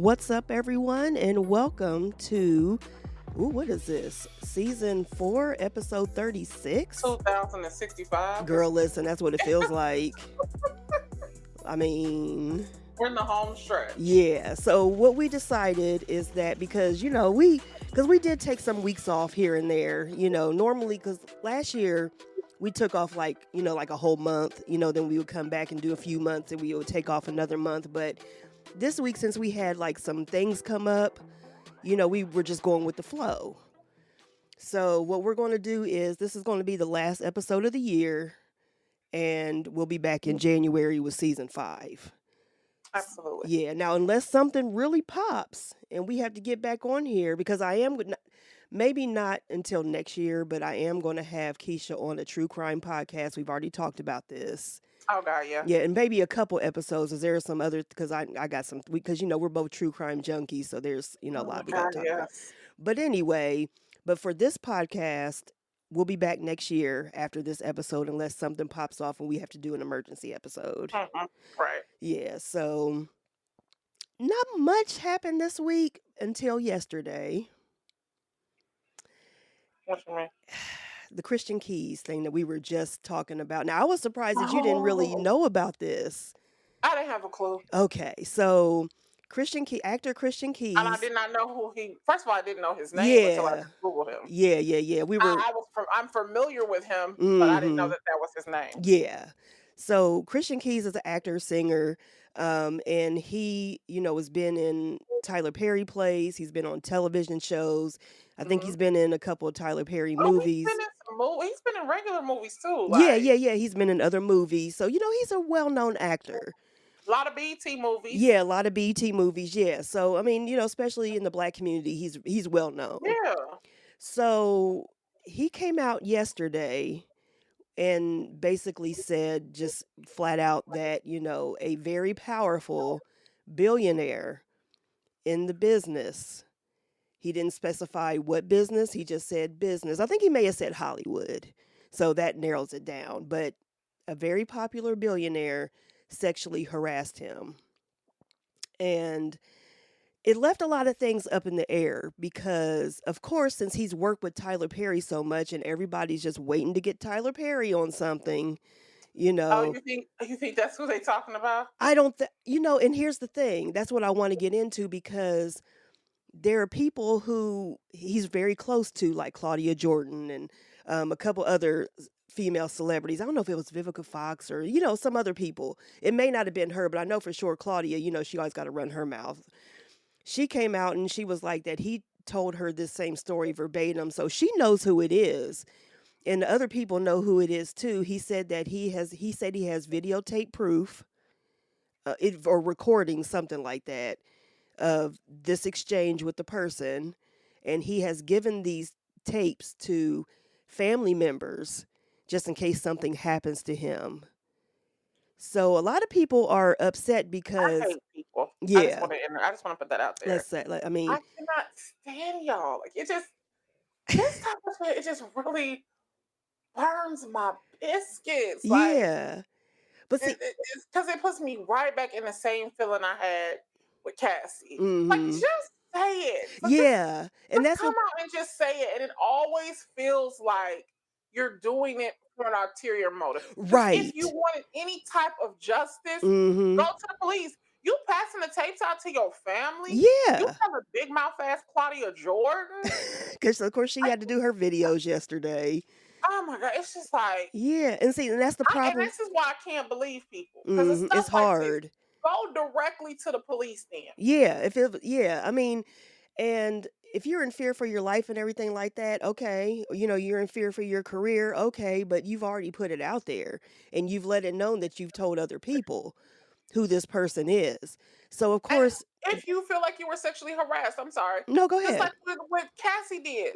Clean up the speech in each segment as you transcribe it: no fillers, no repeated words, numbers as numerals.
What's up, everyone, and welcome to, what is this? Season 4, episode 36? 2065. Girl, listen, that's what it feels like. I mean, We're in the home stretch. yeah. So what we decided is that because we did take some weeks off here and there, normally because last year we took off like a whole month, then we would come back and do a few months and we would take off another month. But this week, since we had like some things come up, we were just going with the flow. So what we're going to do is this is going to be the last episode of the year, and we'll be back in January with season 5. Absolutely. Yeah. Now, unless something really pops and we have to get back on here, because I am maybe not until next year, but I am going to have Keisha on a true crime podcast. We've already talked about this. Oh God, yeah. Yeah, and maybe a couple episodes. Is there some other? Because I got some. Because we're both true crime junkies, so there's a lot we got to talk about. But anyway, for this podcast, we'll be back next year after this episode, unless something pops off and we have to do an emergency episode. Right. Yeah. So not much happened this week until yesterday. What you mean? The Christian Keys thing that we were just talking about. Now, I was surprised that you didn't really know about this. I didn't have a clue. Okay, so actor Christian Keys. And I did not know who he. First of all, I didn't know his name until I Googled him. Yeah. I'm familiar with him, but I didn't know that was his name. Yeah. So Christian Keys is an actor, singer, and he, has been in Tyler Perry plays. He's been on television shows. I think he's been in a couple of Tyler Perry movies. He's been in regular movies too. Yeah. He's been in other movies. So, he's a well-known actor. A lot of BET movies. Yeah, a lot of BET movies. Yeah. So, I mean, especially in the Black community, he's well known. Yeah. So he came out yesterday and basically said just flat out that, a very powerful billionaire in the business. He didn't specify what business. He just said business. I think he may have said Hollywood. So that narrows it down. But a very popular billionaire sexually harassed him. And it left a lot of things up in the air because, of course, since he's worked with Tyler Perry so much and everybody's just waiting to get Tyler Perry on something, Oh, you think that's who they talking about? I don't and here's the thing. That's what I want to get into, because there are people who he's very close to, like Claudia Jordan and a couple other female celebrities. I don't know if it was Vivica Fox or, some other people. It may not have been her, but I know for sure Claudia, she always got to run her mouth. She came out and she was like that he told her this same story verbatim. So she knows who it is. And the other people know who it is too. He said that he has videotape proof or recording, something like that, of this exchange with the person. And he has given these tapes to family members just in case something happens to him. So a lot of people are upset because I hate people. Yeah. I just want to put that out there. Let's say, I mean, I cannot stand y'all. Like, this type of shit, it just really burns my biscuits. Yeah. But see, it's because it puts me right back in the same feeling I had with Cassie. Like, just say it. Yeah. And that's come out and just say it. And it always feels like you're doing it for an ulterior motive. Right. If you wanted any type of justice, go to the police. You passing the tapes out to your family? Yeah. You have a big mouth ass Claudia Jordan. Because of course she had to do her videos yesterday. Oh my God, it's just like, yeah. And see, and that's the problem. And this is why I can't believe people. Because it's hard. Like, go directly to the police then. Yeah. I mean, and if you're in fear for your life and everything like that, okay, you're in fear for your career, okay, but you've already put it out there and you've let it known that you've told other people who this person is. So of course, and if you feel like you were sexually harassed, I'm sorry. No, go ahead. Just like what Cassie did.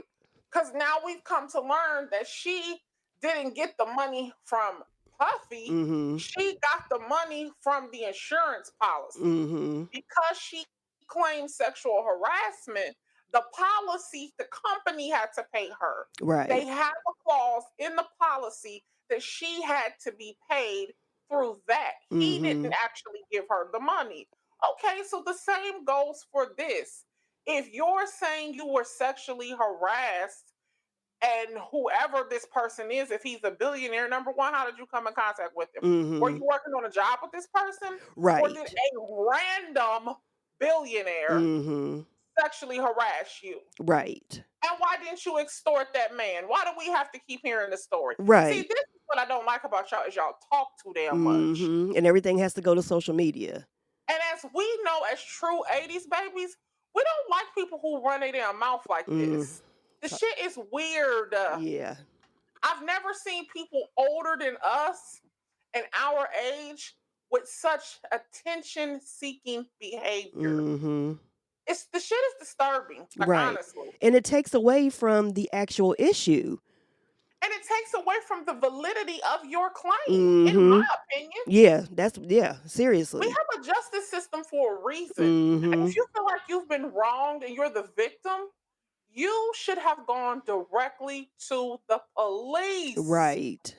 Because now we've come to learn that she didn't get the money from Puffy. She got the money from the insurance policy. Because she claimed sexual harassment, the policy, the company had to pay her. Right. They had a clause in the policy that she had to be paid through that. He didn't actually give her the money. Okay, so the same goes for this. If you're saying you were sexually harassed, and whoever this person is, if he's a billionaire, number one, how did you come in contact with him? Were Mhm. you working on a job with this person? Or did Right. a random billionaire Mhm. sexually harass you? Right. And why didn't you extort that man? Why do we have to keep hearing the story? See, Right. this is what I don't like about y'all is y'all talk too damn much. Mhm. And everything has to go to social media. And as we know, as true 80s babies, we don't like people who run their damn mouth like Mm. this. The shit is weird. Yeah. I've never seen people older than us and our age with such attention seeking behavior. Mhm. It's the shit is disturbing, like Right. honestly. And it takes away from the actual issue. And it takes away from the validity of your claim, in my Mhm. opinion. Yeah, We seriously. have a justice system for a reason. And if Mhm. you feel like you've been wronged and you're the victim, you should have gone directly to the police. Right.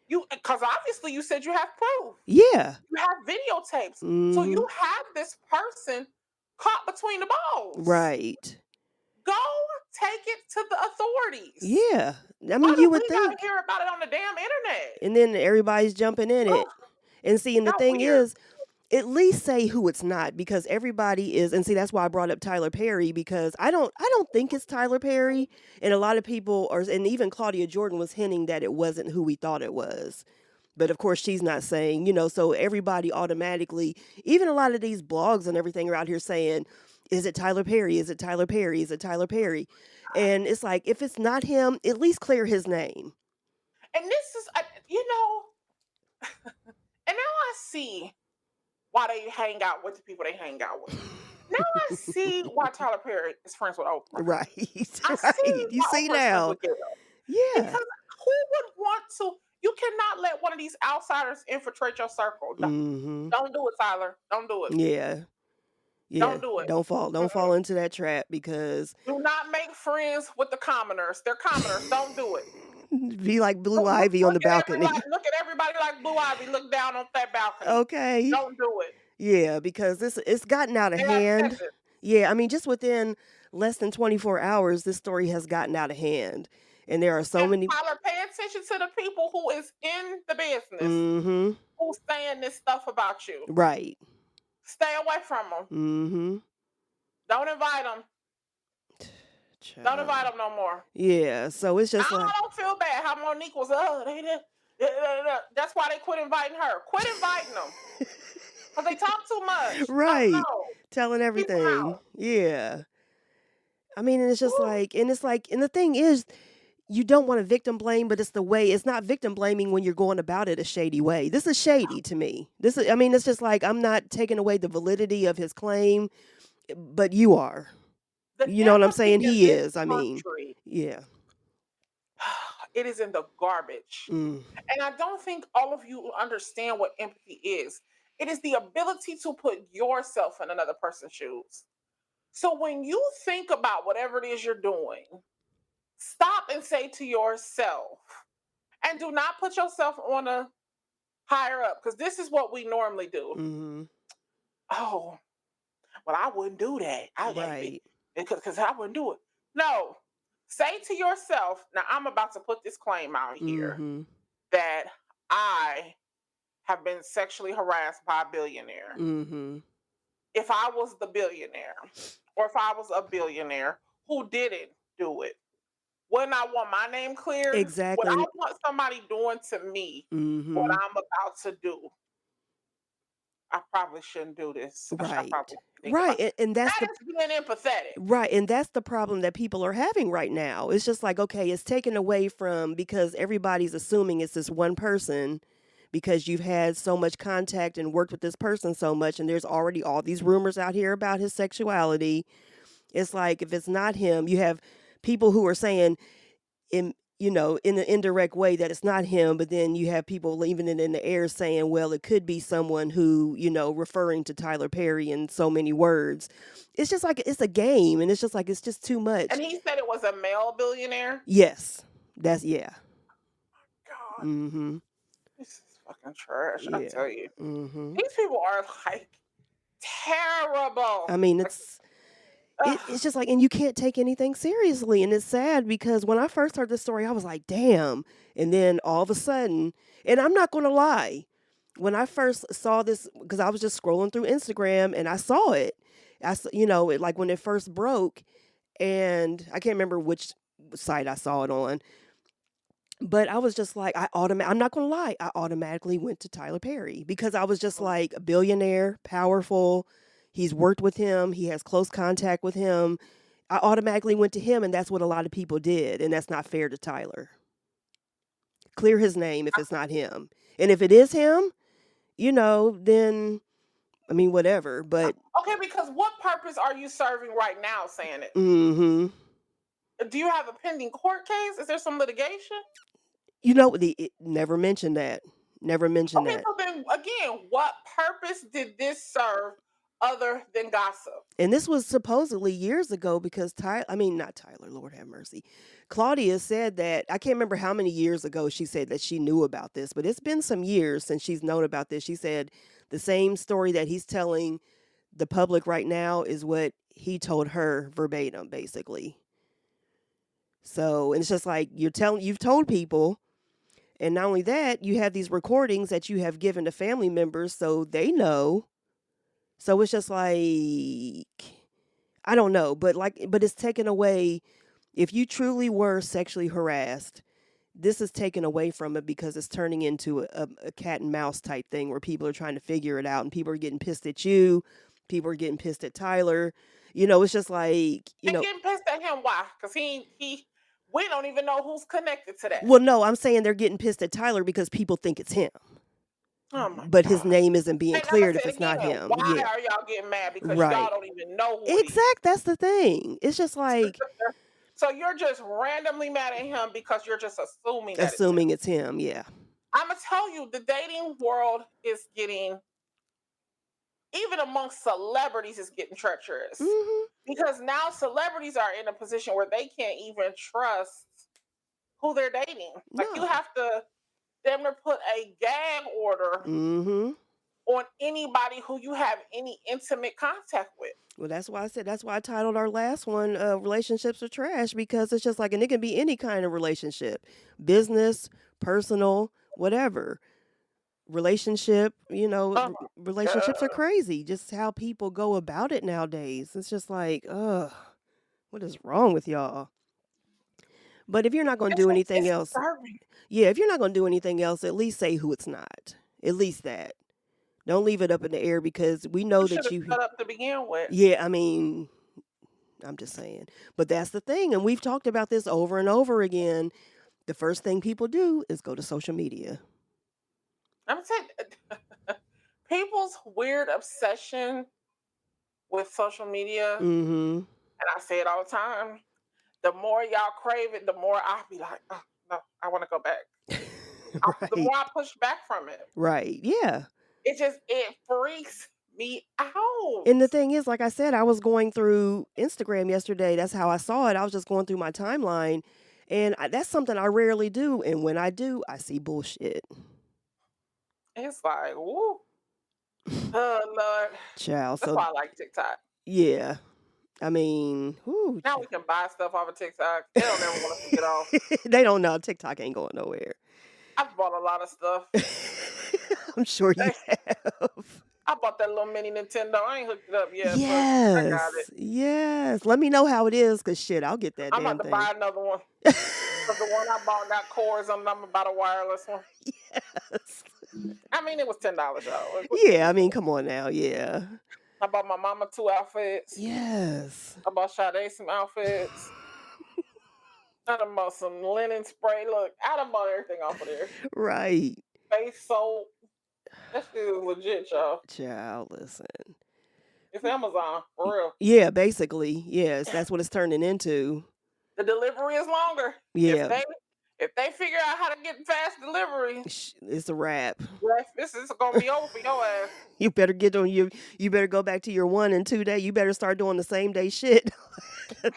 You because obviously you said you have proof. Yeah. You have videotapes. So you Mhm. have this person caught between the balls. Right. Go take it to the authorities. Yeah. I Why mean, do you would we gotta think. hear about it on the damn internet? And then everybody's jumping in it. Ugh, And see, and the y'all thing weird. is, at least say who it's not because everybody is, and see that's why I brought up Tyler Perry because I don't think it's Tyler Perry, and a lot of people are, and even Claudia Jordan was hinting that it wasn't who we thought it was. But of course she's not saying, so everybody automatically, even a lot of these blogs and everything are out here saying, is it Tyler Perry? Is it Tyler Perry? Is it Tyler Perry? And it's like if it's not him, at least clear his name. And this is, and now I see why they hang out with the people they hang out with. Now I see why Tyler Perry is friends with Oprah. Right. I see Right. You why see Oprah is friends now. with Ghetto. Because Yeah. who would want to? You cannot let one of these outsiders infiltrate your circle. No, Mhm. don't do it, Tyler. Don't do it. Yeah. Yeah, Don't do it. don't fall Mm-mm. into that trap because Do not make friends with the commoners. They're commoners. Don't do it. be like Blue Look, look, Ivy on look the at everybody. balcony. Look at everybody like Blue Ivy. Look down on that balcony. Okay. Don't do it. Yeah, because it's gotten out of They are hand. peasants. Yeah, I mean just within less than 24 hours this story has gotten out of hand. And there are so And many. Tyler, pay attention to the people who is in the business Mhm. who's saying this stuff about you. Right. Stay away from them. Mhm. Don't invite them. Don't invite Child. them no more. Yeah, so it's Now just I like don't feel bad how Monique was. Oh, they did. That's why they quit inviting her. Quit inviting them because they talk too much. No, right. no, Telling keep them everything. out. Yeah. I mean, and it's just Woo. like, and it's like, and the thing is, you don't want to victim blame, but it's the way. It's not victim blaming when you're going about it a shady way. This is shady to me. This is, I mean, it's just like I'm not taking away the validity of his claim, but you are. The You know what I'm empathy saying? in He this is. I mean, country, yeah. it is in the garbage. Mm. And I don't think all of you understand what empathy is. It is the ability to put yourself in another person's shoes. So when you think about whatever it is you're doing, stop and say to yourself, and do not put yourself on a higher up, because this is what we normally do. Hmm. Oh, well, I wouldn't do that. Right. Because I wouldn't do it. No, say to yourself, now I'm about to put this claim out here Hmm. that I have been sexually harassed by a billionaire. Hmm. If I was the billionaire, or if I was a billionaire who didn't do it, wouldn't I want my name cleared? Would I Exactly. want somebody doing to me what Hmm. I'm about to do? I probably shouldn't do this. I should Right. probably think Right. about And that's that the is being empathetic. Right, and that's the problem that people are having right now. It's just like, okay, it's taken away from because everybody's assuming it's this one person because you've had so much contact and worked with this person so much, and there's already all these rumors out here about his sexuality. It's like if it's not him, you have people who are saying in an indirect way that it's not him, but then you have people leaving it in the air saying, well, it could be someone who, referring to Tyler Perry in so many words. It's just like it's a game, and it's just like it's just too much. And he said it was a male billionaire. Yes. That's yeah. God, Mhm. this is fucking trash. I Yeah. tell you, Mhm. these people are like terrible. I mean, Like, it's just like, and you can't take anything seriously, and it's sad because when I first heard this story, I was like, "Damn!" And then all of a sudden, and I'm not gonna lie, when I first saw this, because I was just scrolling through Instagram and I saw it, it like when it first broke, and I can't remember which site I saw it on, but I was just like, I'm not gonna lie, I automatically went to Tyler Perry because I was just like a billionaire, powerful. He's worked with him. He has close contact with him. I automatically went to him, and that's what a lot of people did, and that's not fair to Tyler. Clear his name if it's not him, and if it is him, then I mean whatever. But okay, because what purpose are you serving right now saying it? mm-hmm. Do you have a pending court case? Is there some litigation? It never mentioned that. Never mentioned Okay, that. so then again, what purpose did this serve other than gossip? And this was supposedly years ago because not Tyler, Lord have mercy. Claudia said that, I can't remember how many years ago she said that she knew about this, but it's been some years since she's known about this. She said the same story that he's telling the public right now is what he told her verbatim, basically. So, and it's just like you've told people, and not only that, you have these recordings that you have given to family members so they know. So it's just like, I don't know, but it's taken away. If you truly were sexually harassed, this is taken away from it because it's turning into a cat and mouse type thing where people are trying to figure it out, and people are getting pissed at you. People are getting pissed at Tyler. It's just like, They getting pissed at him. Why? Because we don't even know who's connected to that. well, no, I'm saying they're getting pissed at Tyler because people think it's him. Oh my But his God. name isn't being And like I cleared if said it's not again, him. why Yeah. are y'all getting mad? Because y'all Right. don't even know who it is. That's the thing. It's just like So you're just randomly mad at him because you're just assuming that it's him. Yeah. I'm gonna tell you, the dating world is getting, even amongst celebrities, is getting treacherous. Mm-hmm. Because now celebrities are in a position where they can't even trust who they're dating. Like you No. have to them to put a gag order Mm-hmm. on anybody who you have any intimate contact with. Well, that's why I titled our last one, Relationships Are Trash, because it's just like, and it can be any kind of relationship, business, personal, whatever. Relationship, relationships are crazy. Just how people go about it nowadays. It's just like, ugh, what is wrong with y'all? But if you're not going to do anything else, disturbing. if you're not going to do anything else, at least say who it's not. At least that. Don't leave it up in the air because we know that you shut up to begin with. Yeah, I mean, I'm just saying. But that's the thing, and we've talked about this over and over again. The first thing people do is go to social media. I'm saying people's weird obsession with social media, Mm-hmm. and I say it all the time. The more y'all crave it, the more I'll be like, oh, no, I want to go back. Right. The more I push back from it. Right. Yeah. It freaks me out. And the thing is, like I said, I was going through Instagram yesterday. That's how I saw it. I was just going through my timeline, and that's something I rarely do. And when I do, I see bullshit. It's like, woo. Oh, Lord. Child. That's why I like TikTok. Yeah. I mean, whew, now we can buy stuff off of TikTok. They don't ever want us to get off. They don't know. TikTok ain't going nowhere. I've bought a lot of stuff. I'm sure you have. I bought that little mini Nintendo. I ain't hooked it up yet. Yes. But I got it. Yes. Let me know how it is, because shit, I'll get that I'm damn about to thing. buy another one. Because the one I bought got cords on. I'm about a wireless one. Yes. I mean, it was $10, y'all. Yeah, I mean, come on now. Yeah. I bought my mama 2 outfits. Yes. I bought Sade some outfits. I done bought some linen spray. Look, I done bought everything off of there. Right. Face soap. That shit is legit, y'all. Child, listen. It's Amazon, for real. Yeah, basically. Yes, that's what it's turning into. The delivery is longer. Yeah. If they figure out how to get fast delivery, it's a wrap. This is gonna be over for your ass. You better get on you better go back to your 1 and 2 day. You better start doing the same day shit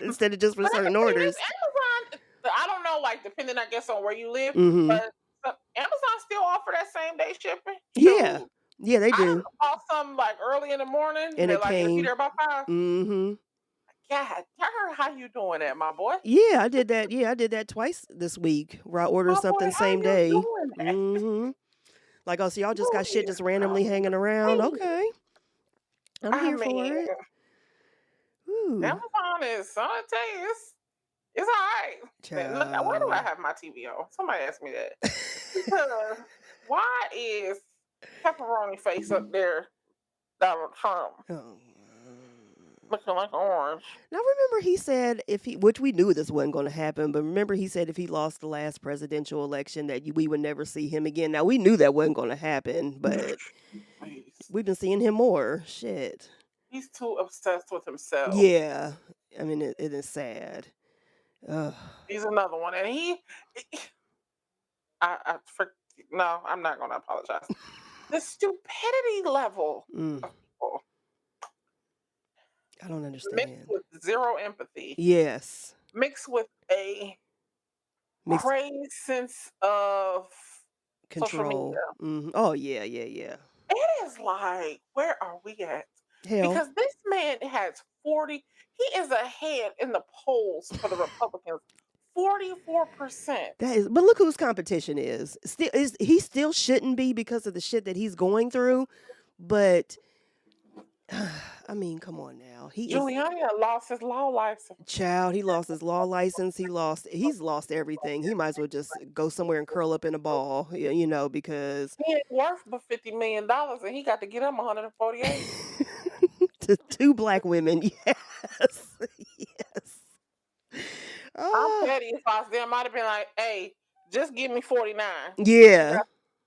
instead of just for certain orders. Amazon, I don't know, like depending, I guess, on where you live, Mm-hmm. but Amazon still offer that same day shipping. Yeah. Yeah, they I done do. bought some like early in the morning, and And they're it like, "It'll be came. there by 5." Mm-hmm. God, how you doing that, my boy? Yeah, I did that. Yeah, I did that twice this week where I ordered My boy, something how same you day. doing that? Mm-hmm. Like, oh, so y'all just You got shit is just randomly hanging around. crazy. Okay. I'm I here mean, for it. Ooh. Amazon is, I tell you, it's all right. Man, look, why do I Child. have my TV on? Somebody asked me that. Because why is pepperoni face up there, Donald Trump, Oh. looking like orange? Now remember he said if he, which we knew this wasn't going to happen, but remember he said if he lost the last presidential election that we would never see him again. Now we knew that wasn't going to happen, but Please. we've been seeing him more. Shit. He's too obsessed with himself. Yeah. I mean, it is sad. Ugh. He's another one, and I no, I'm not going to apologize. The stupidity level Mm, of people I don't mixed understand. with zero empathy, Yes. mixed with a Mixed crazy sense of social media. control. Oh, yeah, yeah, yeah. It is like, where are we at? Hell, Because this man has 40, he is ahead in the polls for the Republicans, 44%. that is, but look whose competition is. Still, he still shouldn't be because of the shit that he's going through, but I mean, come on now. He is Giuliani had lost his law license. child. He lost his law license. He's lost everything. He might as well just go somewhere and curl up in a ball, because He ain't worth but $50 million, and he got to get him 148. to two black women, yes, yes. I'm Ah, petty. If I was there, I might have been like, "Hey, just give me 49. yeah.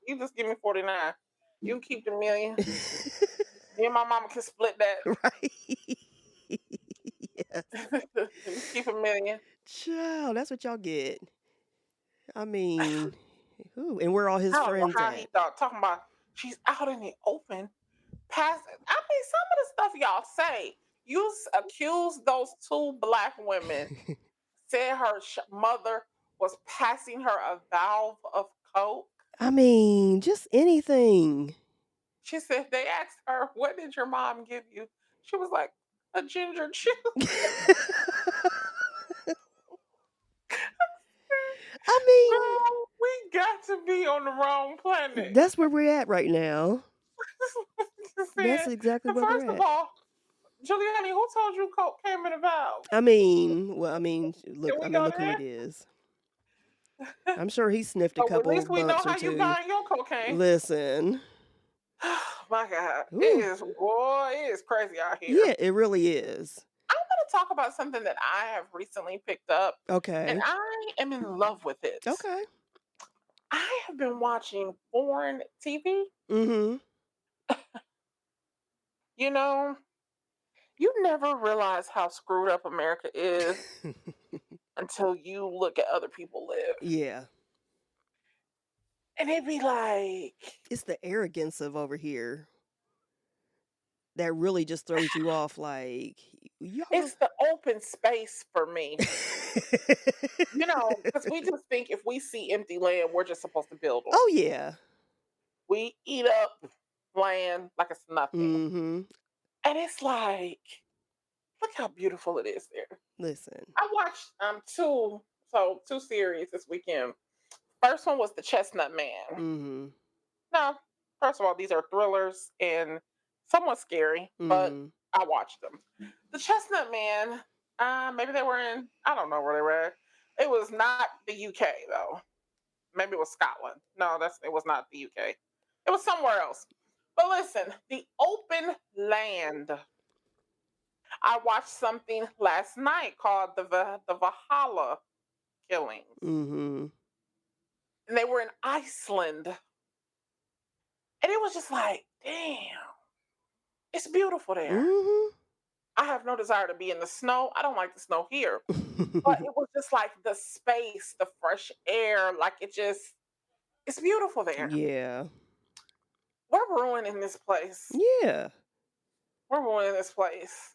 You just give me 49. You can keep the million. Me and my mama can split that. Right. Yes. You keep a million." Child, that's what y'all get. I mean, ooh, and where all his I don't know friends how he at? thought, talking about she's out in the open. Pass. I mean, some of the stuff y'all say, you accuse those two black women, said her mother was passing her a valve of coke. I mean, just anything. She said they asked her, "What did your mom give you?" She was like, "A ginger chew." I mean, Girl, we got to be on the wrong planet. that's where we're at right now. That's Said, exactly and where we're first of at. all, Giuliani, who told you coke came in a valve? Look, Can we go look who there? it is. I'm sure he sniffed a So at couple least we know bumps or how you two. buying your cocaine. Listen. My God, it Ooh, is, boy, it is crazy out here. yeah, it really is. I'm going to talk about something that I have recently picked up, and Okay. I am in love with it. Okay. I have been watching foreign TV. Mm-hmm. You know, you never realize how screwed up America is until you look at other people live. Yeah. And it'd be like, It's the arrogance of over here that really just throws you off like y'all. it's the open space for me. Because we just think if we see empty land, we're just supposed to build on Oh it. yeah. We eat up land like it's nothing. Mm-hmm. And it's like, look how beautiful it is there. Listen. I watched two series this weekend. First one was The Chestnut Man. Mm-hmm. Now, first of all, these are thrillers and somewhat scary, but Mm-hmm. I watched them. The Chestnut Man, maybe they were in, I don't know where they were at. It was not the UK though. Maybe it was Scotland. No, it was not the UK. It was somewhere else. But listen, the open land. I watched something last night called the Valhalla Killings, Mm-hmm. and they were in Iceland, and it was just like, damn, it's beautiful there. Mm-hmm. I have no desire to be in the snow. I don't like the snow here. But it was just like the space, the fresh air, like it's beautiful there. Yeah. We're ruining this place. Yeah. We're ruining this place.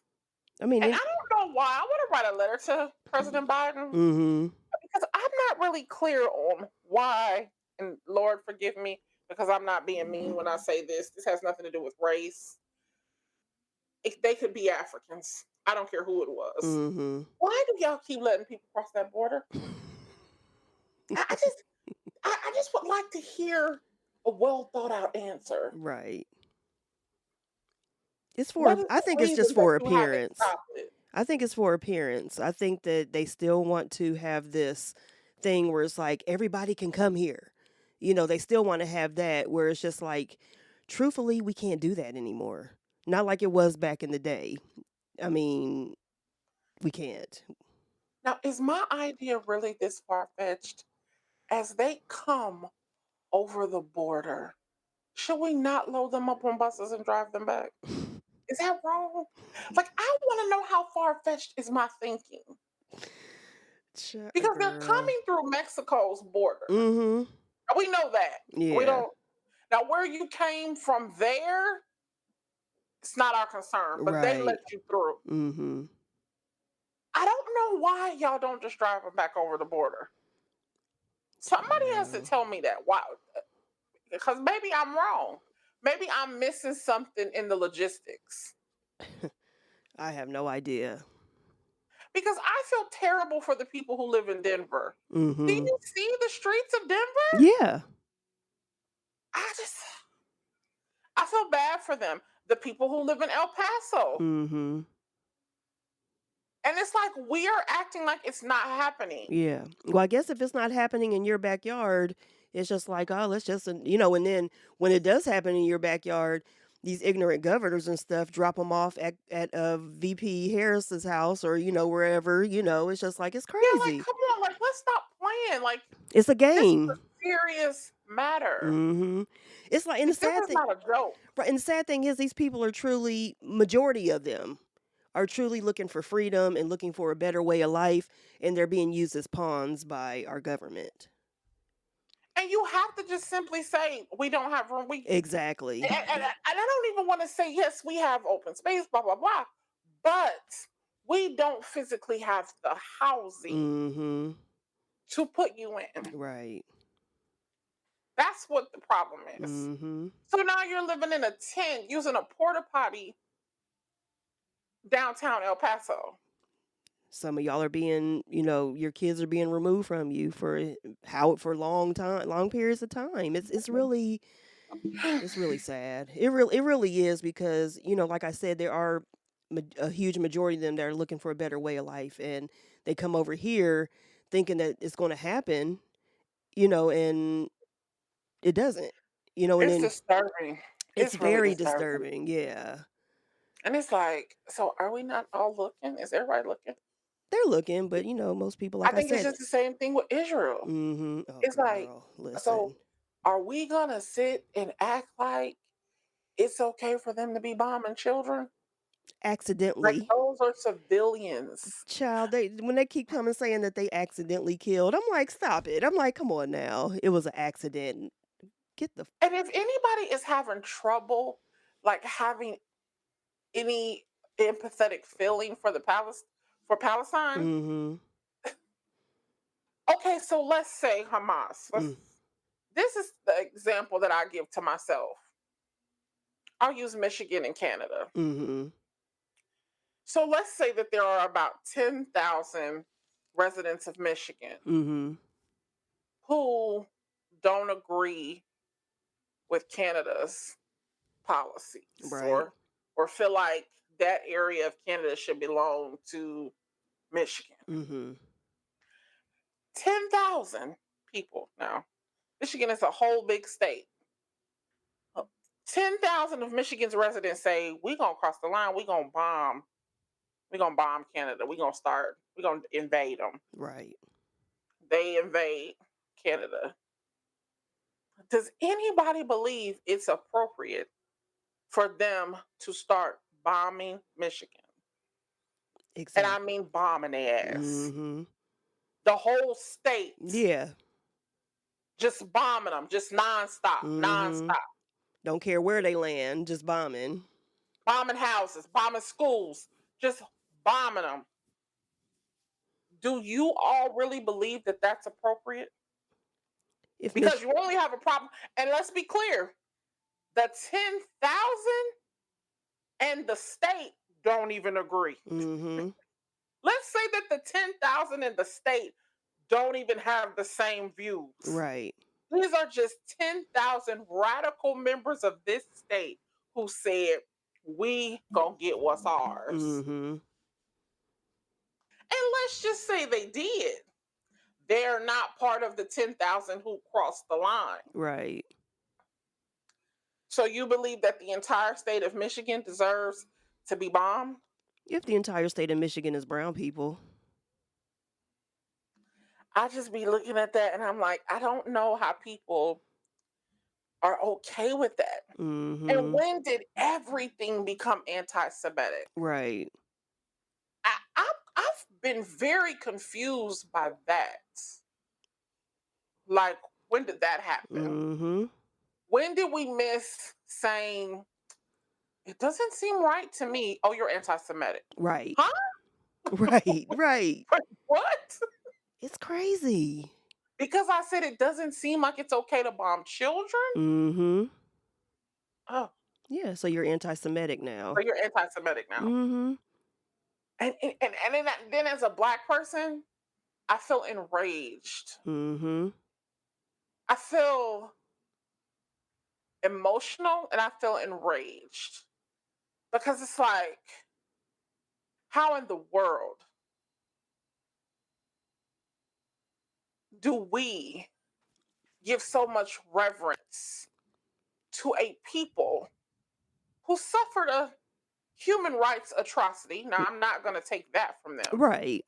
I mean, And I don't know why. I want to write a letter to President Biden mm-hmm. because I'm not really clear on why, and Lord forgive me, because I'm not being mean when I say this. This has nothing to do with race. They could be Africans. I don't care who it was. Mm-hmm. Why do y'all keep letting people cross that border? I just, I just would like to hear a well thought out answer. Right. It's What for, is I the think it's just reason that for you haven't appearance. stopped it? I think it's for appearance. I think that they still want to have this thing where it's like everybody can come here. They still want to have that where it's just like, truthfully, we can't do that anymore. Not like it was back in the day. I mean, we can't. Now, is my idea really this far fetched? As they come over the border, should we not load them up on buses and drive them back? Is that wrong? Like, I want to know how far fetched is my thinking because they're Girl. coming through Mexico's border. Mm-hmm. We know that. We Yeah. don't. Now, where you came from there, it's not our concern, but they let Right. you through. Mm-hmm. I don't know why y'all don't just drive them back over the border. Somebody has to No. tell me that. Why? Because maybe I'm wrong. Maybe I'm missing something in the logistics. I have no idea. Because I feel terrible for the people who live in Denver. Do Mm-hmm. you see the streets of Denver? Yeah. I just, I feel bad for them. The people who live in El Paso. Mm-hmm. And it's like we are acting like it's not happening. Yeah. Well, I guess if it's not happening in your backyard, it's just like, oh, let's just, and then when it does happen in your backyard, these ignorant governors and stuff drop them off at VP Harris's house or, wherever, it's just like, it's Yeah, like, crazy. come on, like, let's stop playing. Like, It's a this is a game. serious matter. Mm-hmm. It's like, and the This sad is thing, not a joke. right, and the sad thing is these people are truly, majority of them are truly looking for freedom and looking for a better way of life, and they're being used as pawns by our government. And you have to just simply say, we don't have room. Exactly. And I don't even want to say, yes, we have open space, blah, blah, blah. But we don't physically have the housing Mm-hmm. to put you in. Right. That's what the problem is. Mm-hmm. So now you're living in a tent using a porta potty downtown El Paso. Some of y'all are being, your kids are being removed from you for long periods of time. It's really sad. It really is because, like I said, there are a huge majority of them that are looking for a better way of life, and they come over here thinking that it's going to happen, and it doesn't. And It's then disturbing. it's It's really very disturbing. disturbing. Yeah. And it's like, so are we not all looking? Is everybody looking? They're looking, but most people, I like I think it's said, just the same thing with Israel. oh It's like, girl, so listen. are we gonna sit and act like it's okay for them to be bombing children? Like Accidentally. those are civilians. Child, when they keep coming saying that they accidentally killed, I'm like, stop it. I'm like, come on now. It was an accident. Get the And if anybody is having trouble, like having any empathetic feeling for for Palestine, mm-hmm. okay, so let's say Hamas. Mm, This is the example that I give to myself. I'll use Michigan and Canada. mm-hmm. So let's say that there are about 10,000 residents of Michigan Mm-hmm. who don't agree with Canada's policies Right. or feel like that area of Canada should belong to Michigan. Mm-hmm. 10,000 people now. Michigan is a whole big state. 10,000 of Michigan's residents say, we're going to cross the line, we're going to bomb Canada. We're going to invade them. Right. They invade Canada. Does anybody believe it's appropriate for them to start bombing Michigan? And I Exactly. mean bombing their ass. Mm-hmm. The whole state. Yeah. Just bombing them, just nonstop, Mm-hmm. nonstop. Don't care where they land, just bombing. Bombing houses, bombing schools, just bombing them. Do you all really believe that that's appropriate? If because Mich you only have a problem. And let's be clear, the 10,000 and the state don't even agree. Mhm. Let's say that the 10,000 and the state don't even have the same views. Right. These are just 10,000 radical members of this state who said, we gonna get what's ours. Mhm. And let's just say they did. They're not part of the 10,000 who crossed the line. Right. So you believe that the entire state of Michigan deserves to be bombed? If the entire state of Michigan is brown people. I just be looking at that and I'm like, I don't know how people are okay with that. And Mhm. when did everything become anti-Semitic? Right. I've been very confused by that. Like, when did that happen? Mhm. When did we miss saying, it doesn't seem right to me? Oh, you're anti-Semitic. Right. Huh? Right. Right. What? It's crazy. Because I said it doesn't seem like it's okay to bomb children? Mhm. Oh, Yeah, so you're anti-Semitic now. so you're anti-Semitic now. Mhm. And then as a black person, I feel enraged. Mhm. I feel emotional and I feel enraged because it's like, how in the world do we give so much reverence to a people who suffered a human rights atrocity? Now, I'm not going to take that from them, Right.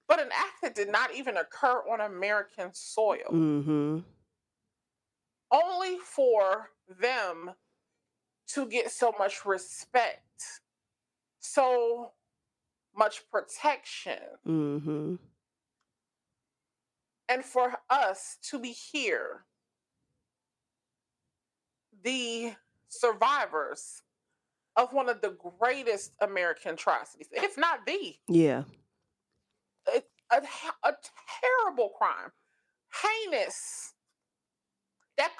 but an act that did not even occur on American soil, Mhm. only for them to get so much respect, so much protection, Mhm. and for us to be here, the survivors of one of the greatest American atrocities, if not the, Yeah. a terrible crime, heinous, that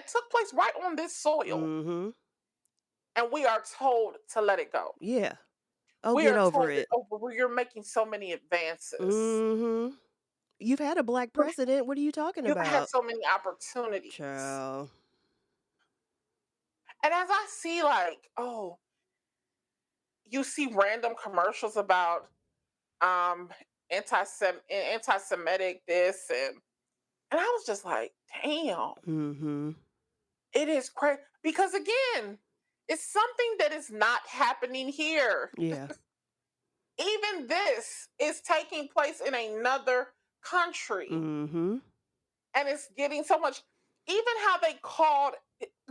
took place right on this soil, Mhm. and we are told to let it go. Yeah. Oh, We get are over told that, it. oh, but you're making so many advances. Mhm. You've had a black president. What are you talking You've had about? so many opportunities. Child. And as I see, like, oh, you see random commercials about um anti-Semitic this and I was just like, damn, Mhm. it is crazy. Because again, it's something that is not happening here. Yeah. Even this is taking place in another country. Mhm. And it's getting so much, even how they called,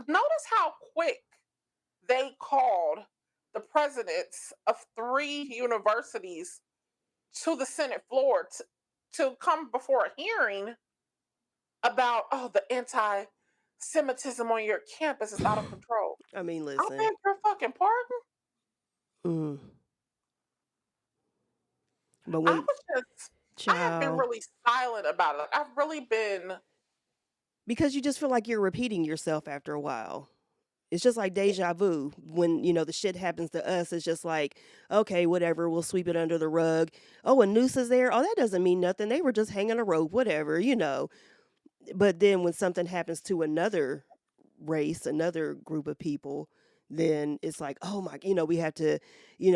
notice how quick they called the presidents of 3 universities to the Senate floor to come before a hearing about, oh, the anti-Semitism on your campus is out of control. I mean, I listen. beg your fucking pardon. Mm. But I when was just, I have been child, really silent about it. Like, I've really been, because you just feel like you're repeating yourself after a while. It's just like deja vu. When, the shit happens to us, it's just like, okay, whatever, we'll sweep it under the rug. Oh, a noose is there. Oh, that doesn't mean nothing. They were just hanging a rope, whatever. But then when something happens to another race, another group of people, then it's like, oh my, we have to,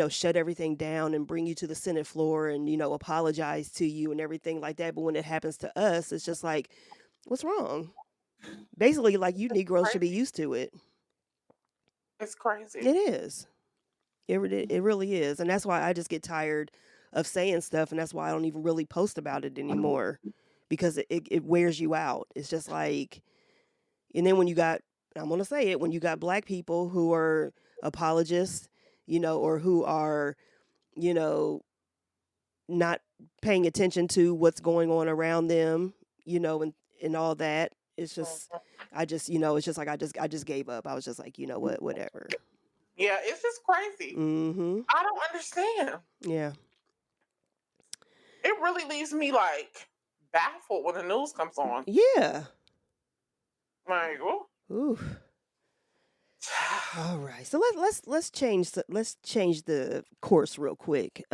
shut everything down and bring you to the Senate floor and, apologize to you and everything like that. But when it happens to us, it's just like, what's wrong? Basically, like, you it's Negroes should be crazy. used to it. It's crazy. It is. It really is. And that's why I just get tired of saying stuff. And that's why I don't even really post about it anymore, because it wears you out. It's just like, and then when you got, I'm going to say it, when you got black people who are apologists, or who are, you know, not paying attention to what's going on around them, and all that. It's just, Mhm. it's just like, I just gave up. I was just like, you know what, whatever. Yeah, it's just crazy. Mm-hmm. I don't understand. Yeah. It really leaves me like baffled when the news comes on. Yeah. Like, ooh. Ooh. All right. So let's change the course real quick.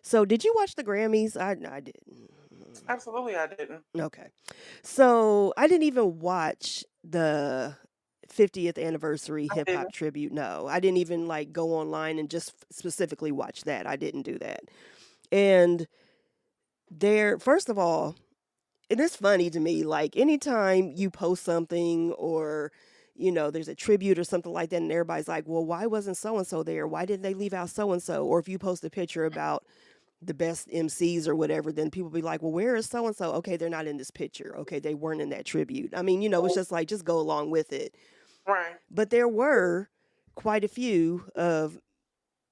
So did you watch the Grammys? I didn't. Absolutely, I didn't. Okay. So I didn't even watch the 50th anniversary I hip hop didn't. tribute. No, I didn't even like go online and just specifically watch that. I didn't do that. And there, first of all, and it's funny to me, like anytime you post something or there's a tribute or something like that, and everybody's like, well, why wasn't so and so there? Why didn't they leave out so and so? Or if you post a picture about the best MCs or whatever, then people be like, well, where is so and so? Okay, they're not in this picture. Okay, they weren't in that tribute. I mean, it's just like, just go along with it. Right. But there were quite a few of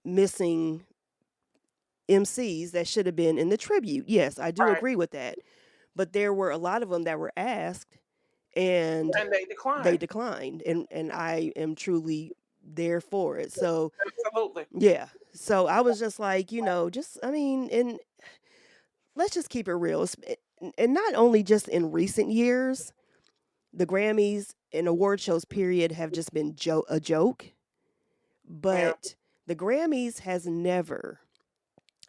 missing MCs that should have been in the tribute. Yes, I do Right. agree with that. But there were a lot of them that were asked and And they they declined. declined, and I am truly there for it. So, Absolutely. yeah. So I was just like, just I mean, and let's just keep it real. And not only just in recent years, the Grammys and award shows period have just been a joke, Yeah. but the Grammys has never,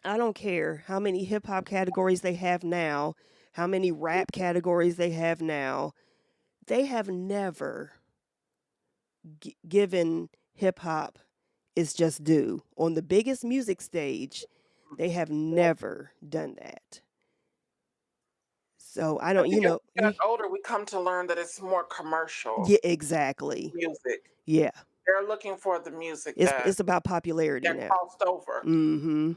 I don't care how many hip hop categories they have now, how many rap categories they have now, they have never given hip hop its just due. On the biggest music stage, they have never done that. So I I don't, think as we get older, we come to learn that it's more commercial yeah, exactly. music. Yeah. They're looking for the music It's about popularity that now. crossed over. Mhm.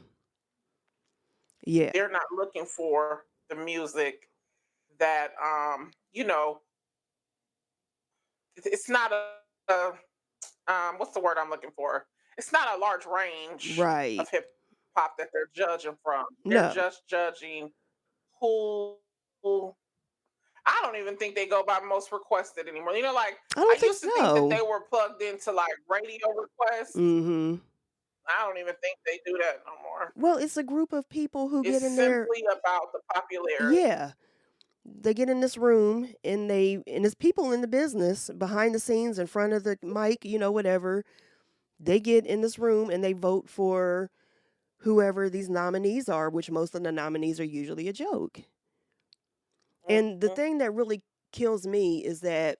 Yeah. They're not looking for the music that it's not a what's the word I'm looking for? It's not a large range Right. of hip hop that they're judging from. They're No. just judging who I don't even think they go by most requested anymore. Like I I don't think used to think that so. they were plugged into like radio requests. Mhm. I don't even think they do that no more. Well, it's a group of people who It's get in there. simply about the popularity. Yeah. They get in this room and it's people in the business behind the scenes in front of the mic, whatever. They get in this room and they vote for whoever these nominees are, which most of the nominees are usually a joke. And the Mhm, thing that really kills me is that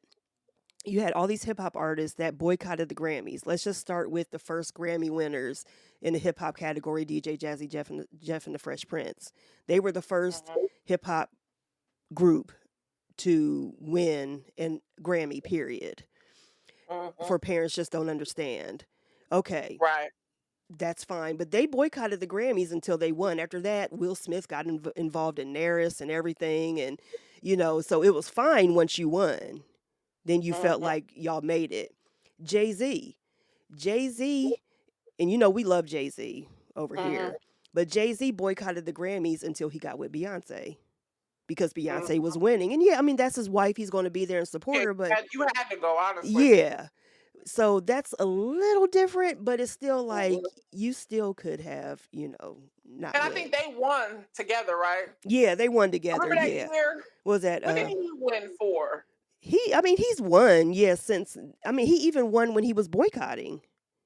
you had all these hip hop artists that boycotted the Grammys. Let's just start with the first Grammy winners in the hip hop category, DJ Jazzy Jeff and the Fresh Prince. They were the first mhm, hip hop group to win in Grammy, period. mhm. For parents just don't understand. Okay, Right. that's fine. But they boycotted the Grammys until they won. After that, Will Smith got involved in Naris and everything. And, so it was fine once you won. Then you felt Mhm, like y'all made it. Jay Z. Jay Z, and we love Jay Z over mhm, here. But Jay Z boycotted the Grammys until he got with Beyonce because Beyonce mhm. was winning. And yeah, I mean, that's his wife. He's going to be there and Yeah, support her. But you had to go honestly. yeah. So that's a little different, but it's still like Mhm. you still could have, not And I think win. they won together, right? Yeah, they won together. Remember that Yeah. year? Was that What did he win for? I mean, he's won, yeah, since I mean, he even won when he was boycotting.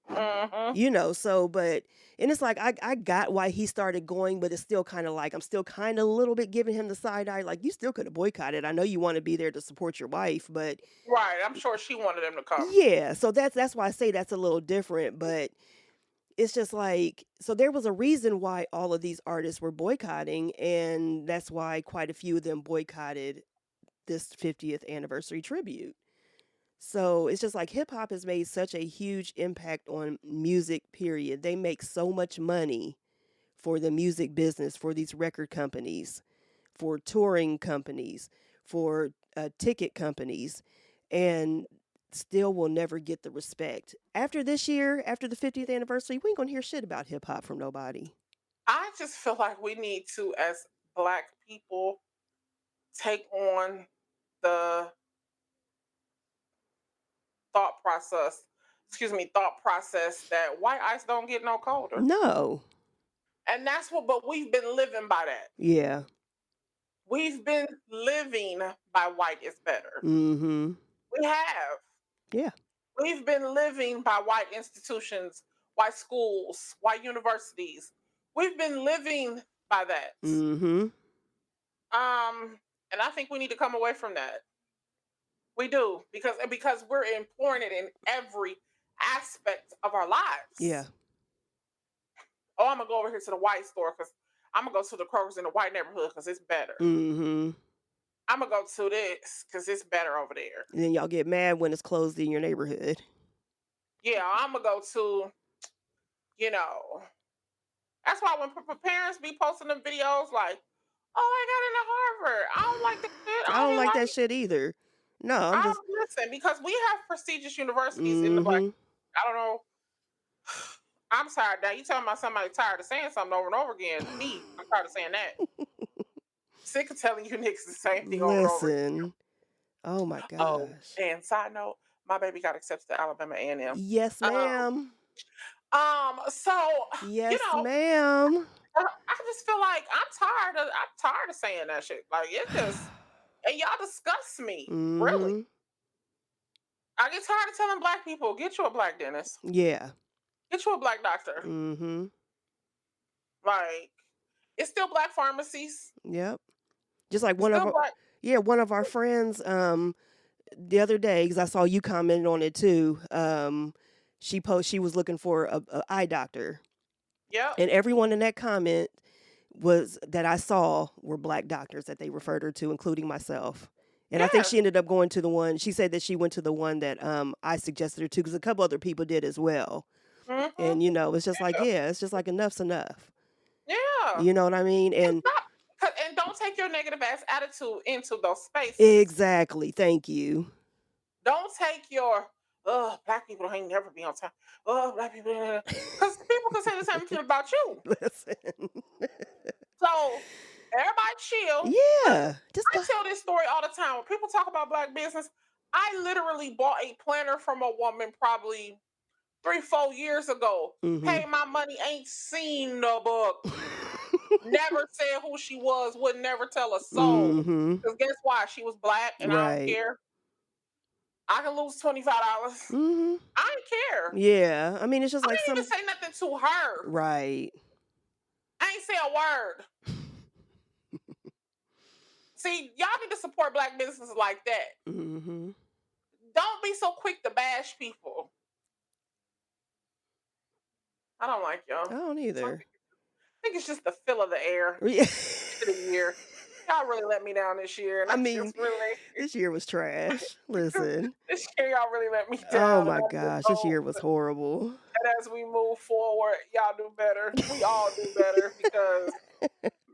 Mhm, So but and it's like I got why he started going, but it's still kind of like I'm still kind of a little bit giving him the side eye like you still could have boycotted. I know you want to be there to support your wife, but right, I'm sure she wanted him to come. yeah, so that's why I say that's a little different, but it's just like so there was a reason why all of these artists were boycotting, and that's why quite a few of them boycotted this 50th anniversary tribute. So it's just like hip hop has made such a huge impact on music, period. They make so much money for the music business, for these record companies, for touring companies, for ticket companies, and still will never get the respect. After this year, after the 50th anniversary, we ain't gonna hear shit about hip hop from nobody. I just feel like we need to, as Black people, take on the thought process that white ice don't get no colder. No. And that's but we've been living by that. Yeah. We've been living by white is better. Mm-hmm. We have. Yeah. We've been living by white institutions, white schools, white universities. We've been living by that. Mm-hmm. And I think we need to come away from that. We do because we're employing it in every aspect of our Yeah. lives. Oh, I'm gonna go over here to the white store because I'm gonna go to the Kroger's in the white neighborhood because it's better. Mm-hmm. I'm gonna go to this because it's better over there. And then y'all get mad when it's closed in your neighborhood. Yeah, I'm gonna go to, you know, that's why when parents be posting them videos like, "Oh, I got into Harvard. I don't like that shit. I I don't don't be like that like." shit either. No, I'm I just. don't listen because we have prestigious universities in the black. Mm-hmm. I don't know. I'm tired now. You talking about somebody tired of saying something over and over again? Me, I'm tired of saying that. Sick of telling you niggas the same thing over and over again. Listen. Oh my Oh, gosh. and side note, my baby got accepted to Alabama A&M. Yes, ma'am. So you Yes, know, ma'am. I just feel like I'm tired of saying that shit. Like it just and y'all disgust me. Really. Mm-hmm. I get tired of telling black people, get you a black dentist. Yeah. Get you a black doctor. Mm-hmm. Like, it's still black pharmacies. Yep. Just like It's one of still our, black. yeah, one of our friends, the other day, because I saw you commented on it too. She was looking for a eye doctor, Yep. and everyone in that comment was that I saw were black doctors that they referred her to, including myself. And I think Yes. she ended up going to the one. She said that she went to the one that I suggested her to, because a couple other people did as well. Mm-hmm. And it's just like, yeah, it's just like enough's enough. Yeah. You know what I mean? And And stop. And don't take your negative ass attitude into those spaces. exactly. Thank you. Don't take your black people ain't never be on time. Black people, because people can say the same thing about you. Listen. So everybody chill. Listen, Yeah. Just I go. tell this story all the time. When people talk about black business, I literally bought a planner from a woman probably 3, 4 years ago. Mm-hmm. Paid my money, ain't seen the book. Never said who she was, would never tell a soul. Mm-hmm. Because guess why? She was black and I don't Right. care. I can lose $25. Mm-hmm. I ain't care. Yeah. I mean, it's just I like didn't even say nothing to her. right. I ain't say a word. See, y'all need to support black businesses like that. Mm-hmm. Don't be so quick to bash people. I don't like y'all. I don't either. I think it's just the feel of the air. Yeah. For the year. Y'all really let me down this year. And I I mean, just really this year was trash. Listen. this year y'all really let me Oh down. my And I gosh, just this hope year was horrible. that as we move forward, y'all do better. We all do better because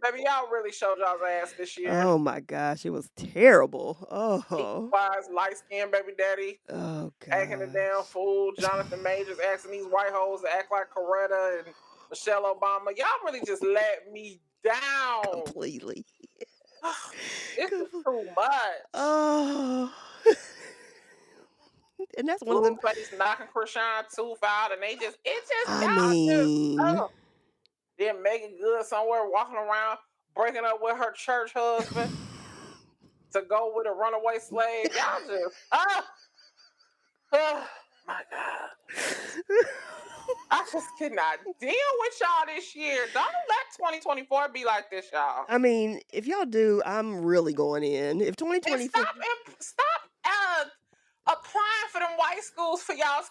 baby, y'all really showed y'all's ass this year. Oh my gosh, it was terrible. Oh. Wise, light skinned baby daddy, Oh acting a damn gosh. fool. Jonathan Majors asking these white hoes to act like Coretta and Michelle Obama. Y'all really just let me down. Completely. This is too much. Oh. And that's one of them. Blueface knocking Krishan tooth out, and it just I y'all just mean, then Megan Good somewhere walking around breaking up with her church husband to go with a runaway slave. Y'all just oh my god. I just cannot deal with y'all this year. Don't let 2024 be like this, y'all. I mean, if y'all do, I'm really going in. If And 2024, stop applying for them white schools for y'all's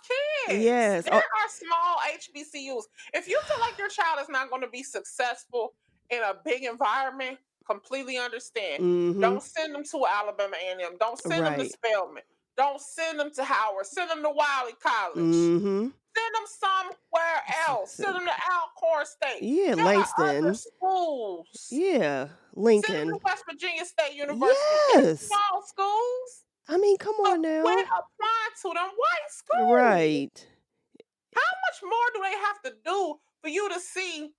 kids. yes. There Oh, are small HBCUs. If you feel like your child is not going to be successful in a big environment, completely understand. mm-hmm. Don't send them to Alabama A&M. Don't send them to Right. Spelman. Don't send them to Howard. Send them to Wiley College. Mm-hmm. Send them somewhere else. Send them to Alcorn State. Yeah, There are other Langston. schools. Yeah, Send them Lincoln. to West Virginia State University. It's Yes. small schools. I mean, come But on now. quit applying to them white schools. Right. How much more do they have to do for you to see?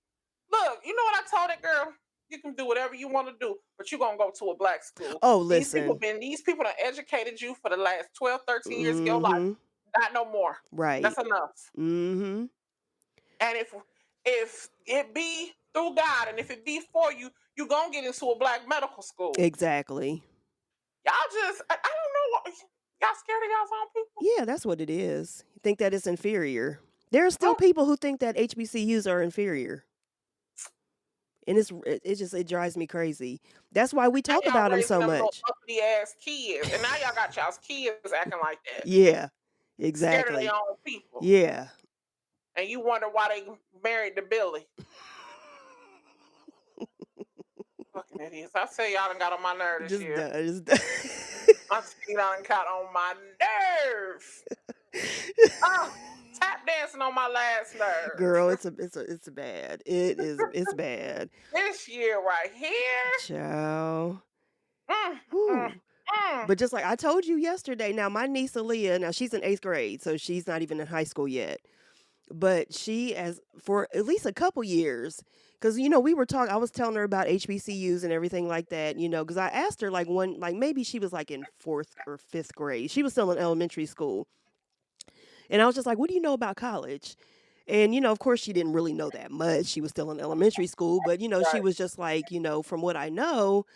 Look, you know what I told that girl? You can do whatever you want to do, but you're going to go to a black school. Oh, These people listen. have educated you for the last 12, 13 years of your life. Mm-hmm. Not no more. Right. That's enough. Mm-hmm. And if it be through God and if it be for you, you're going to get into a black medical school. Exactly. Y'all just, I don't know what, y'all scared of y'all's own people? Yeah, that's what it is. Think that it's inferior. There are still Oh, people who think that HBCUs are inferior. And it drives me crazy. That's why we talk now y'all about them raising so them little much. uppity ass kids, and now y'all got y'all's kids acting like that, Yeah, scared of their exactly. own people, Yeah. and you wonder why they married to Billy. Fucking idiots! I say y'all done got on my nerve this Just year. does. I see y'all done got on my nerve. Ah, tap dancing on my last Girl, nerve. it's bad. It's bad. This year right here. Child. Mm, mm, Whew. mm. But just like I told you yesterday, now my niece Aaliyah, now she's in 8th grade, so she's not even in high school yet. But she has for at least a couple years, because we were talking. I was telling her about HBCUs and everything like that. Because I asked her like maybe she was like in 4th or 5th grade. She was still in elementary school, and I was just like, "What do you know about college?" And of course, she didn't really know that much. She was still in elementary school, but she Right, was just like, from what I know,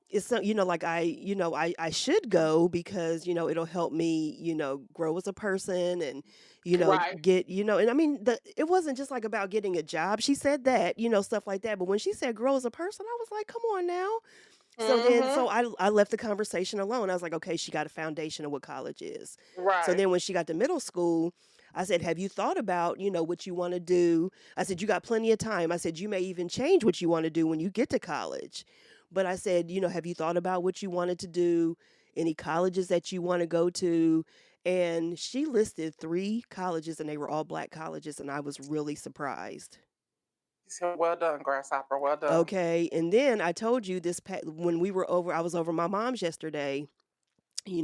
it's so like I should go because it'll help me grow as a person and right. get and I mean it wasn't just like about getting a job. She said that stuff like that, but when she said grow as a person, I was like, come on now. So then Mm-hmm. so I left the conversation alone. I was like, okay, she got a foundation of what college is. So Right. then when she got to middle school, I said, have you thought about what you want to do? I said, you got plenty of time. I said, you may even change what you want to do when you get to college. But I said, have you thought about what you wanted to do? Any colleges that you want to go to? And she listed 3 colleges, and they were all black colleges, and I was really surprised. He said, "Well done, grasshopper. Well done." Okay, and then I told you when I was over my mom's yesterday,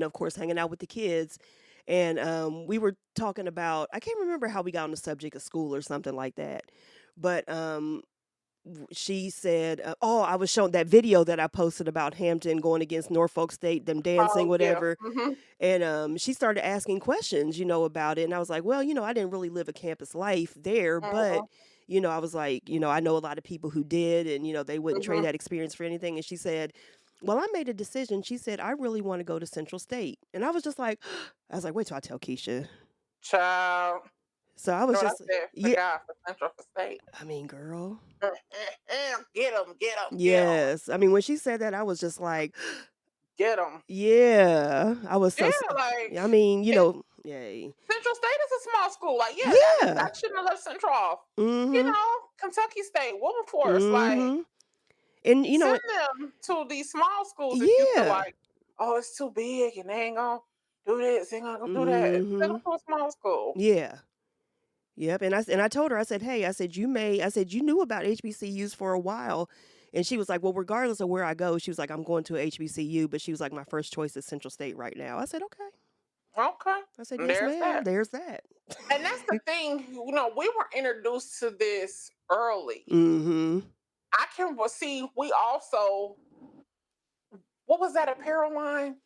of course, hanging out with the kids. And we were talking about, I can't remember how we got on the subject of school or something like that. But she said, oh, I was showing that video that I posted about Hampton going against Norfolk State, them dancing, Oh yeah. whatever. Mm-hmm. And she started asking questions, about it. And I was like, well, I didn't really live a campus life there, Mm-hmm. but, I was like, I know a lot of people who did, and, they wouldn't Mm-hmm. trade that experience for anything. And she said, well, I made a decision. She said, I really want to go to Central State. And I was just like, I was like, wait till I tell Keisha. Child. So I You was know what I just, said? The yeah, guy for Central for State. I mean, girl, Get him, get him, get him, yes. I mean, when she said that, I was just like, get him. yeah, I was Yeah, so, like I mean, it, yay. Central State is a small school. Like, yeah, Yeah. that shouldn't have left Central off. You Mm-hmm. know, Kentucky State, Wilberforce, like Mm-hmm. And send them to these small schools if you feel yeah. like, oh, it's too big and they ain't gonna do this, they ain't gonna do that. Send Mm-hmm. them to a small school. Yeah. Yep. And I told her, I said, hey, I said, you knew about HBCUs for a while. And she was like, well, regardless of where I go, she was like, I'm going to a HBCU, but she was like, my first choice is Central State right now. I said, okay. Okay. I said, And yes, there's ma'am. that. There's that. And that's the thing, we were introduced to this early. Mm-hmm. I can see we also, what was that apparel line?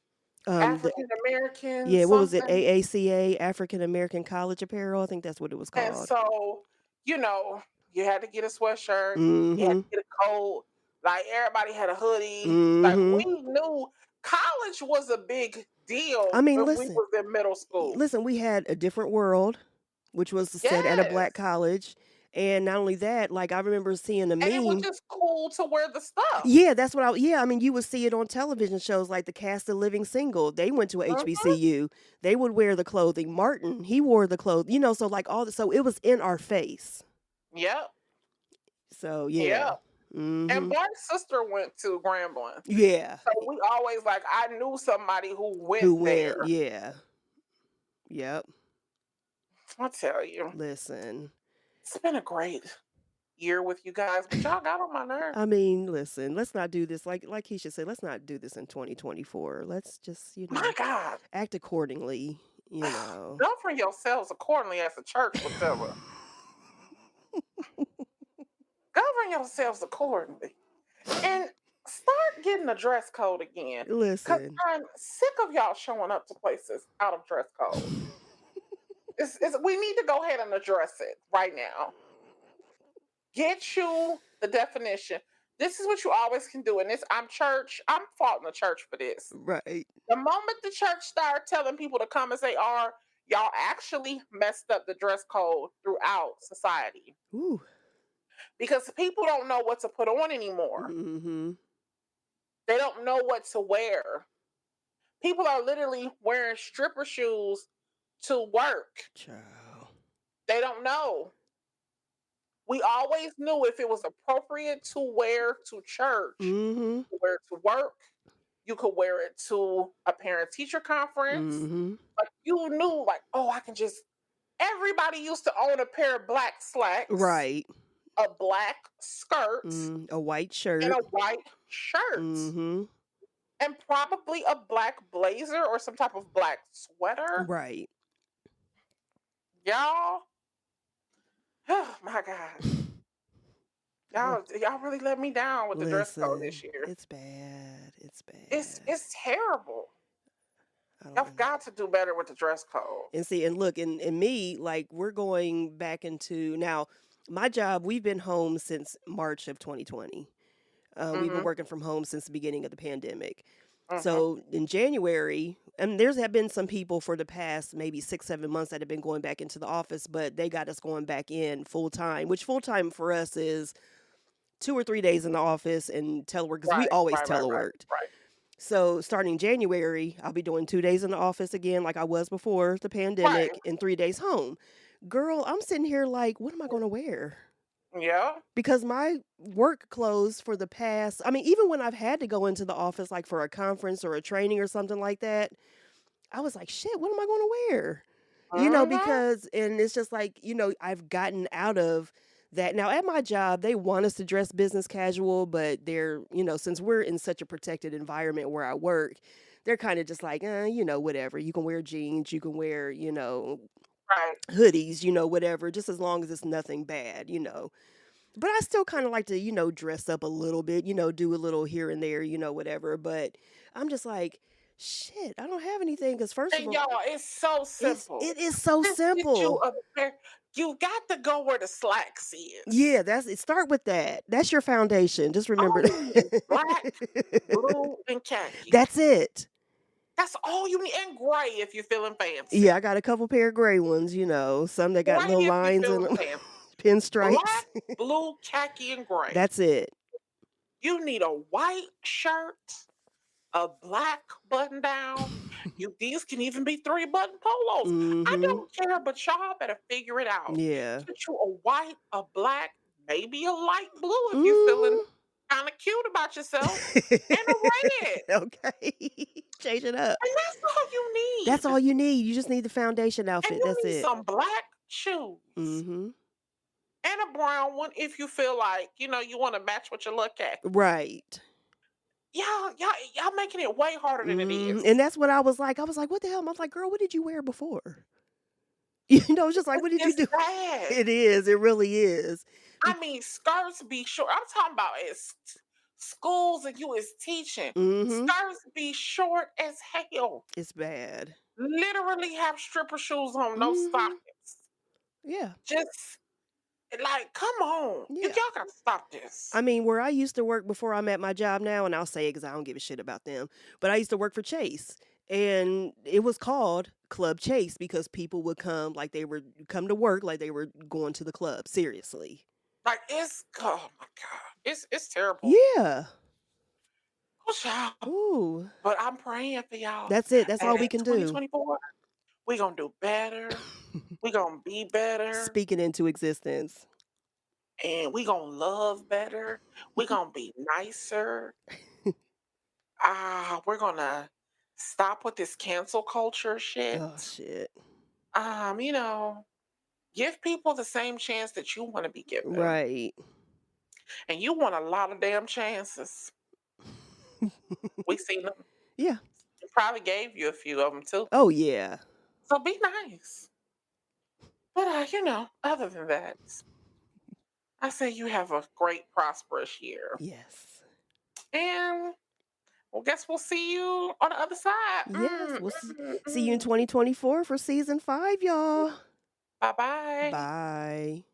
The African American Yeah, what was it? something. AACA, African American College Apparel. I think that's what it was And called. so, you know, you had to get a sweatshirt, you had Mm-hmm. to get a coat, like everybody had a hoodie. Like Mm-hmm. we knew college was a big I deal mean, if we was in middle school. listen, we had a different world, which was set at a black Yes. college. And not only that, like I remember seeing a And it was meme. just cool to wear the stuff. Yeah, that's what I mean, you would see it on television shows like the cast of Living Single. They went to a Mhm. HBCU. They would wear the clothing. Martin, he wore the clothes, so like so it was in our face. Yep. So yeah. Yep. And Mhm. Bart's sister went to Grambling. Yeah. So we always like I knew somebody who went Who went? there. Yeah. Yep. I tell you, Listen. it's been a great year with you guys, but y'all got on my nerve. I mean, listen, let's not do this like Keisha said, let's not do this in 2024. Let's just, My God. act accordingly. Govern yourselves accordingly as the church would tell us. Govern yourselves accordingly. And start getting a dress code again. Because Listen. I'm sick of y'all showing up to places out of dress code. We need to go ahead and address it right now. Get you the definition. This is what you always can do. And this, I'm faulting the church for this. Right. The moment the church started telling people to come as they are, y'all actually messed up the dress code throughout society Ooh. because people don't know what to put on anymore. Mm-hmm. They don't know what to wear. People are literally wearing stripper shoes to work. Child. They don't know. We always knew if it was appropriate to wear to church, Mm-hmm. to wear it to work, you could wear it to a parent teacher conference. Mm-hmm. Like you knew, like, oh, I can just. Everybody used to own a pair of black slacks, Right. a black skirt, A white and shirt. a white shirt, Mm-hmm. and probably a black blazer or some type of black sweater. Right. Y'all, oh my God. Y'all really let me down with the dress code Listen, this year. it's bad. It's bad. It's terrible. I don't Y'all know. got to do better with the dress code. And see, and look, and me, like, we're going back into now. My job, we've been home since March of 2020. We've been Mm-hmm. working from home since the beginning of the pandemic. Mm-hmm. So in January, and there's have been some people for the past maybe 6, 7 months that have been going back into the office, but they got us going back in full time, which full time for us is 2 or 3 days in the office and telework because we Right, always right, right, right, teleworked. right. So starting January, I'll be doing 2 days in the office again, like I was before the Right. pandemic, and 3 days home. Girl, I'm sitting here like, what am I going to wear? Yeah. Because my work clothes for the past, I mean, even when I've had to go into the office, like for a conference or a training or something like that, I was like, shit, what am I going to wear? Mm-hmm. Because, and it's just like, I've gotten out of that. Now, at my job, they want us to dress business casual, but they're, since we're in such a protected environment where I work, they're kind of just like, whatever. You can wear jeans, you can wear, Right. hoodies, whatever, just as long as it's nothing bad. But I still kind of like to, dress up a little bit, do a little here and there, whatever. But I'm just like, shit, I don't have anything because first of And all, y'all, it's so simple. it is so Just get you simple. a pair. You got to go where the slacks is. Yeah, that's it. Start with that. That's your foundation. Just All remember you need is black, that. blue, and khaki. That's it. That's all you need. And gray if you're feeling fancy. Yeah, I got a couple pair of gray ones, some that got Gray little if you're lines in feeling them, fancy. pinstripes. Black, blue, khaki, and gray. That's it. You need a white shirt, a black button down. These can even be 3-button polos. I Mm-hmm. don't care, but y'all better figure it out. Yeah. Get you a white, a black, maybe a light blue if you're feeling Mm. kind of cute about yourself, and a red. Okay. Change it up. And that's all you That's need. all you need. You just need the foundation And outfit. you That's need it. some black shoes Mm-hmm. and a brown one if you feel like, you want to match what you look at. Right. Y'all making it way harder than it And is. that's what I was like. I was like, what the hell? I was like, girl, what did you wear before? It's just like, what did you It's do? bad. It is. It really is. I mean, skirts be short. I'm talking about as schools and you is teaching. Mm-hmm. Skirts be short as hell. It's bad. Literally have stripper shoes on, no Mm-hmm. stockings. Yeah. Just like, come on. Y'all Yeah. gotta stop this. I mean, where I used to work before I'm at my job now, and I'll say it because I don't give a shit about them, but I used to work for Chase, and it was called Club Chase because people would come like they were come to work like they were going to the club. Seriously. Like it's oh my god. It's terrible. Yeah. Oh, child. Ooh. But I'm praying for y'all. That's it. That's And all in we can do. 2024, we're gonna do better. We're gonna be better. Speaking into existence. And we're gonna love better. We're gonna be nicer. We're gonna stop with this cancel culture shit. Oh shit. Um, you know, give people the same chance that you want to be given. Right. And you want a lot of damn chances. We seen them. Yeah. We probably gave you a few of them too. Oh yeah. So be nice. But other than that, I say you have a great, prosperous year. Yes. And well, guess we'll see you on the other side. Yes. We'll see you in 2024 for season 5, y'all. Bye bye. Bye.